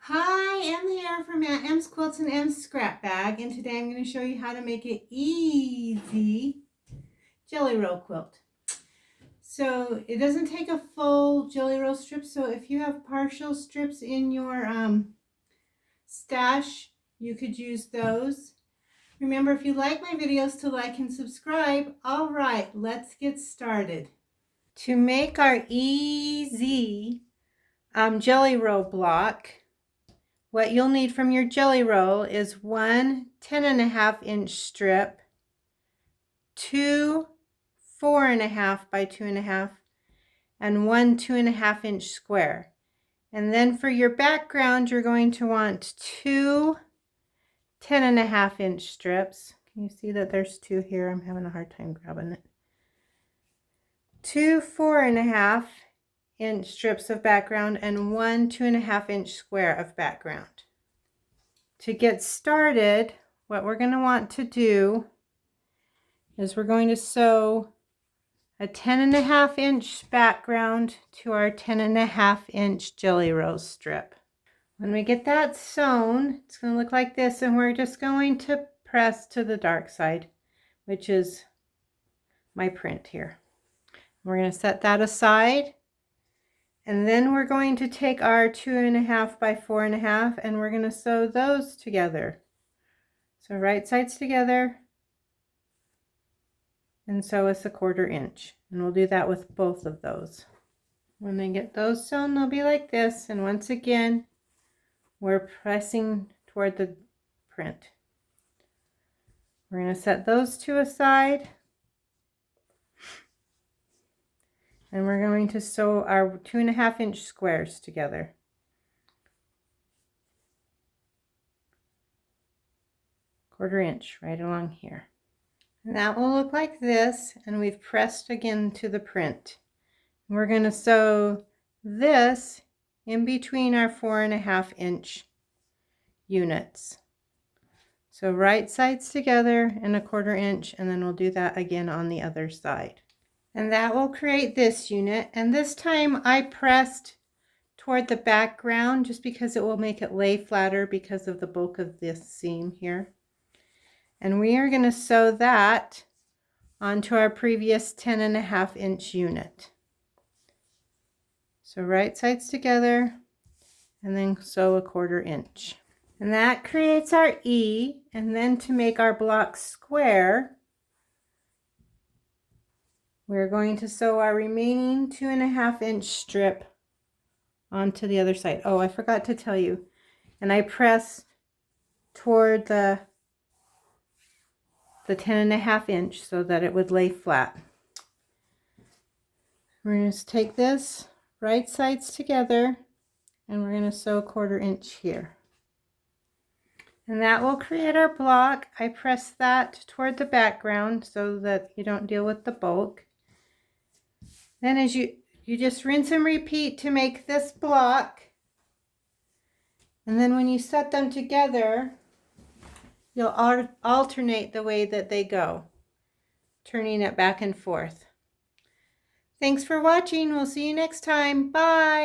Hi, Em here from Aunt Em's Quilts and Em's Scrap Bag, and today I'm going to show you how to make an easy jelly roll quilt. So it doesn't take a full jelly roll strip, so if you have partial strips in your stash, you could use those. Remember, if you like my videos, to like and subscribe. All right, let's get started. To make our easy jelly roll block, what you'll need from your jelly roll is one 10.5-inch strip, two 4.5 by 2.5, and one 2.5-inch square. And then for your background, you're going to want two 10.5-inch strips. Can you see that there's two here? I'm having a hard time grabbing it. Two 4.5-inch strips of background and one 2.5-inch square of background. To get started, what we're going to want to do is we're going to sew a 10.5-inch background to our 10.5-inch jelly roll strip. When we get that sewn, it's going to look like this, and we're just going to press to the dark side, which is my print here. We're going to set that aside. And then we're going to take our 2.5 by 4.5 and we're going to sew those together. So right sides together and sew us a 1/4 inch. And we'll do that with both of those. When they get those sewn, they'll be like this. And once again, we're pressing toward the print. We're going to set those two aside. And we're going to sew our 2.5-inch squares together. Quarter inch right along here. And that will look like this, and we've pressed again to the print. We're going to sew this in between our 4.5-inch units. So right sides together and a 1/4 inch, and then we'll do that again on the other side. And that will create this unit. And this time I pressed toward the background just because it will make it lay flatter because of the bulk of this seam here. And we are going to sew that onto our previous 10.5-inch unit. So right sides together and then sew a 1/4 inch. And that creates our E. And then to make our block square, we're going to sew our remaining 2.5-inch strip onto the other side. Oh, I forgot to tell you. And I pressed toward the 10.5-inch so that it would lay flat. We're going to take this right sides together and we're going to sew a 1/4 inch here. And that will create our block. I press that toward the background so that you don't deal with the bulk. Then as you just rinse and repeat to make this block. And then when you set them together, you'll alternate the way that they go, turning it back and forth. Thanks for watching. We'll see you next time. Bye.